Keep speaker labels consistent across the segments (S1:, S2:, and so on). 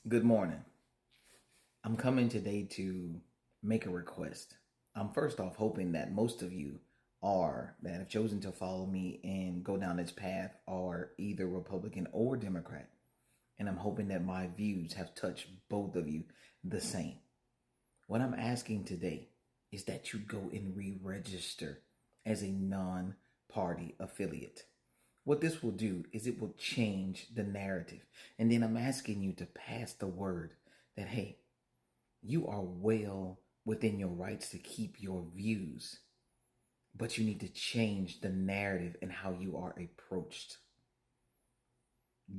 S1: Good morning. I'm coming today to make a request. I'm first off hoping that most of you that have chosen to follow me and go down this path are either Republican or Democrat. And I'm hoping that my views have touched both of you the same. What I'm asking today is that you go and re-register as a non-party affiliate. What this will do is it will change the narrative. And then I'm asking you to pass the word that, hey, you are well within your rights to keep your views, but you need to change the narrative and how you are approached.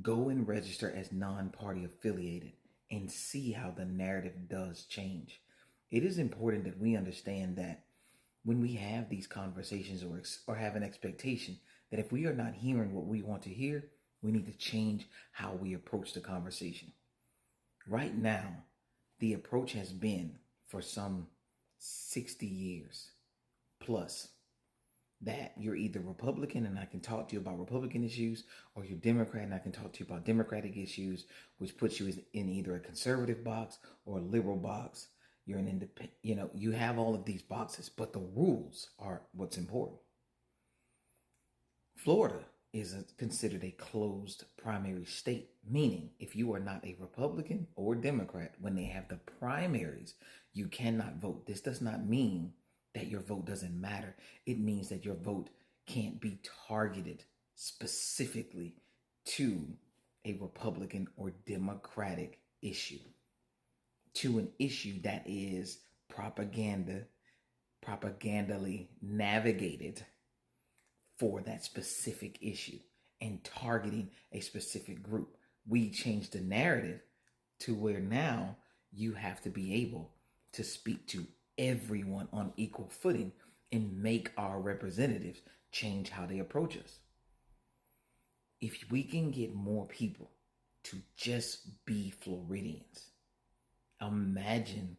S1: Go and register as non-party affiliated and see how the narrative does change. It is important that we understand that when we have these conversations or have an expectation that if we are not hearing what we want to hear, we need to change how we approach the conversation. Right now, the approach has been for some 60 years plus that you're either Republican and I can talk to you about Republican issues, or you're Democrat and I can talk to you about Democratic issues, which puts you in either a conservative box or a liberal box. You're an independent, you have all of these boxes, but the rules are what's important. Florida is considered a closed primary state, meaning if you are not a Republican or Democrat, when they have the primaries, you cannot vote. This does not mean that your vote doesn't matter. It means that your vote can't be targeted specifically to a Republican or Democratic issue, to an issue that is propagandally navigated for that specific issue and targeting a specific group. We changed the narrative to where now you have to be able to speak to everyone on equal footing and make our representatives change how they approach us. If we can get more people to just be Floridians, imagine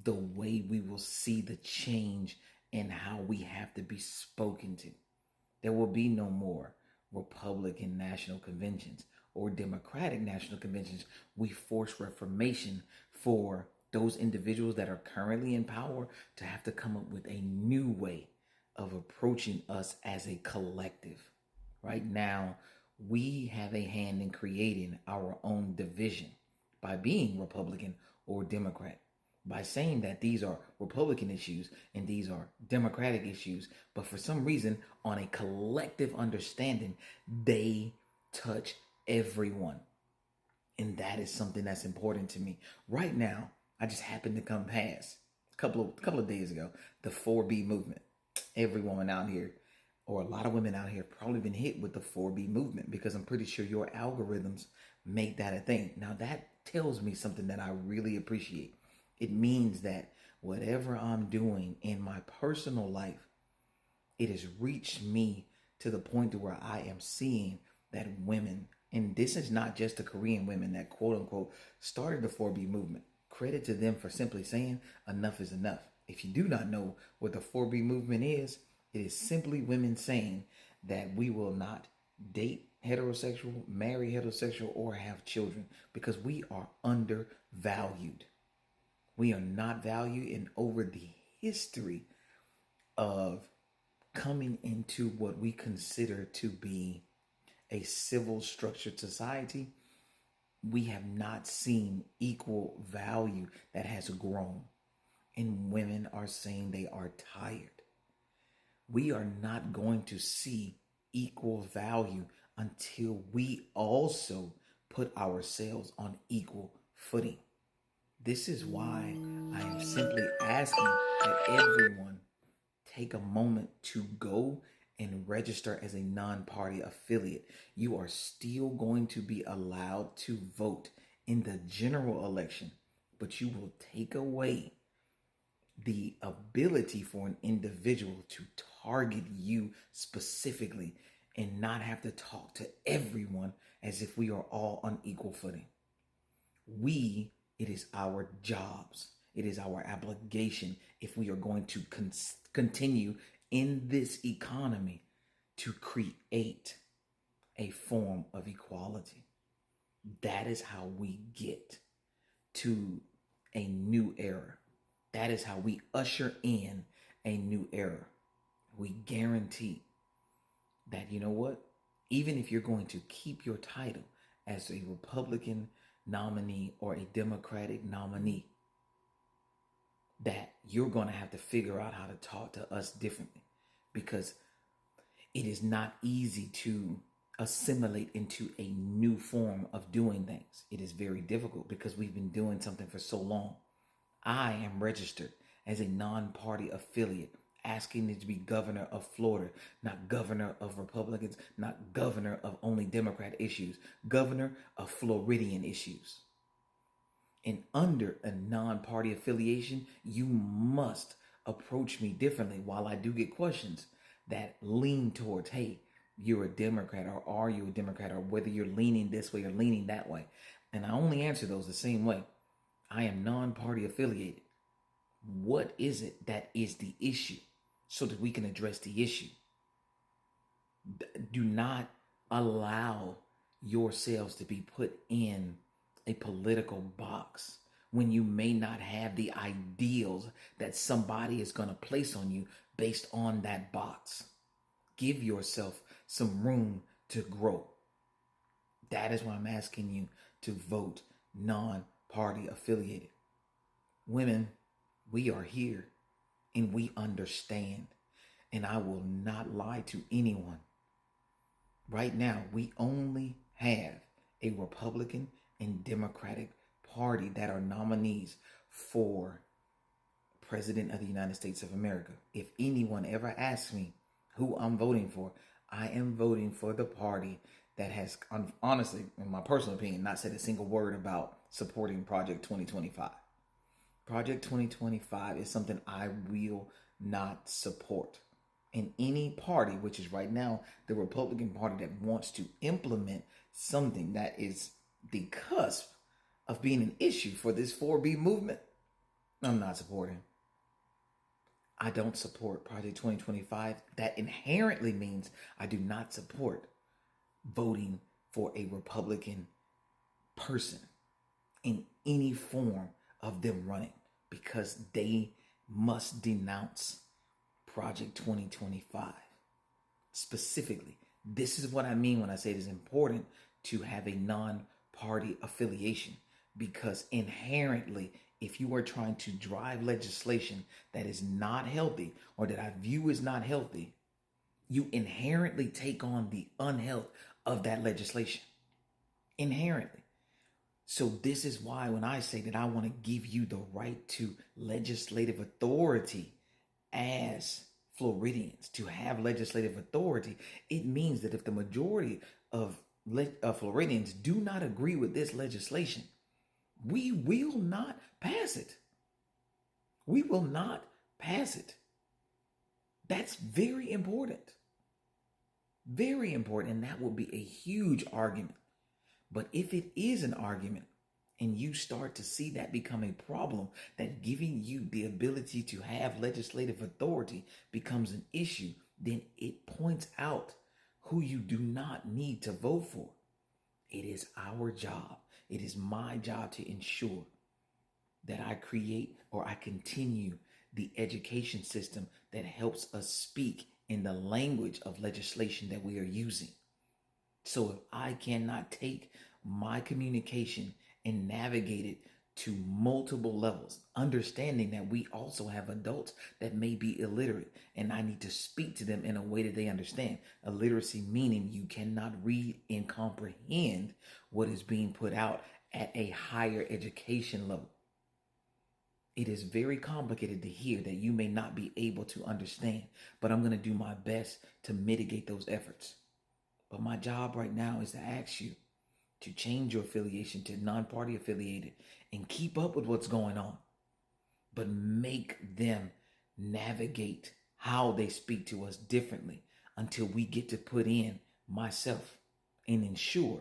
S1: the way we will see the change in how we have to be spoken to. There will be no more Republican national conventions or Democratic national conventions. We force reformation for those individuals that are currently in power to have to come up with a new way of approaching us as a collective. Right now, we have a hand in creating our own division by being Republican or Democrat, by saying that these are Republican issues and these are Democratic issues, but for some reason, on a collective understanding, they touch everyone. And that is something that's important to me. Right now, I just happened to come past a couple of days ago the 4B movement. Every woman out here, or a lot of women out here, have probably been hit with the 4B movement because I'm pretty sure your algorithms make that a thing. Now that tells me something that I really appreciate. It means that whatever I'm doing in my personal life, it has reached me to the point to where I am seeing that women, and this is not just the Korean women that quote unquote started the 4B movement. Credit to them for simply saying enough is enough. If you do not know what the 4B movement is, it is simply women saying that we will not date heterosexual, marry heterosexual, or have children because we are undervalued. We are not valued, and over the history of coming into what we consider to be a civil structured society, we have not seen equal value that has grown. And women are saying they are tired. We are not going to see equal value until we also put ourselves on equal footing. This is why I am simply asking that everyone take a moment to go and register as a non-party affiliate. You are still going to be allowed to vote in the general election, but you will take away the ability for an individual to target you specifically and not have to talk to everyone as if we are all on equal footing. It is our jobs, it is our obligation, if we are going to continue in this economy, to create a form of equality. That is how we get to a new era. That is how we usher in a new era. We guarantee that, you know what? Even if you're going to keep your title as a Republican nominee or a Democratic nominee, that you're going to have to figure out how to talk to us differently, because it is not easy to assimilate into a new form of doing things. It is very difficult because we've been doing something for so long. I am registered as a non-party affiliate, asking to be governor of Florida, not governor of Republicans, not governor of only Democrat issues, governor of Floridian issues. And under a non-party affiliation, you must approach me differently. While I do get questions that lean towards, hey, you're a Democrat, or are you a Democrat, or whether you're leaning this way or leaning that way. And I only answer those the same way. I am non-party affiliated. What is it that is the issue so that we can address the issue? Do not allow yourselves to be put in a political box when you may not have the ideals that somebody is going to place on you based on that box. Give yourself some room to grow. That is why I'm asking you to vote non-party affiliated. Women, we are here and we understand. And I will not lie to anyone. Right now, we only have a Republican and Democratic Party that are nominees for President of the United States of America. If anyone ever asks me who I'm voting for, I am voting for the party that has, honestly, in my personal opinion, not said a single word about supporting Project 2025. Project 2025 is something I will not support. And any party, which is right now the Republican Party, that wants to implement something that is the cusp of being an issue for this 4B movement, I'm not supporting. I don't support Project 2025. That inherently means I do not support voting for a Republican person in any form of them running, because they must denounce Project 2025. Specifically, this is what I mean when I say it is important to have a non-party affiliation, because inherently, if you are trying to drive legislation that is not healthy or that I view is not healthy, you inherently take on the unhealth of that legislation. Inherently. So this is why when I say that I want to give you the right to legislative authority as Floridians, to have legislative authority, it means that if the majority of Floridians do not agree with this legislation, we will not pass it. We will not pass it. That's very important. Very important. And that will be a huge argument. But if it is an argument and you start to see that become a problem, that giving you the ability to have legislative authority becomes an issue, then it points out who you do not need to vote for. It is our job. It is my job to ensure that I create or I continue the education system that helps us speak in the language of legislation that we are using. So if I cannot take my communication and navigate it to multiple levels, understanding that we also have adults that may be illiterate, and I need to speak to them in a way that they understand. Illiteracy meaning you cannot read and comprehend what is being put out at a higher education level. It is very complicated to hear that you may not be able to understand, but I'm going to do my best to mitigate those efforts. But my job right now is to ask you to change your affiliation to non-party affiliated and keep up with what's going on, but make them navigate how they speak to us differently until we get to put in myself and ensure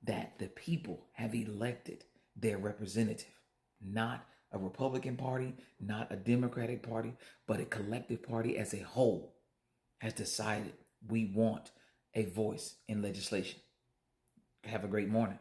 S1: that the people have elected their representative, not a Republican Party, not a Democratic Party, but a collective party as a whole has decided we want a voice in legislation. Have a great morning.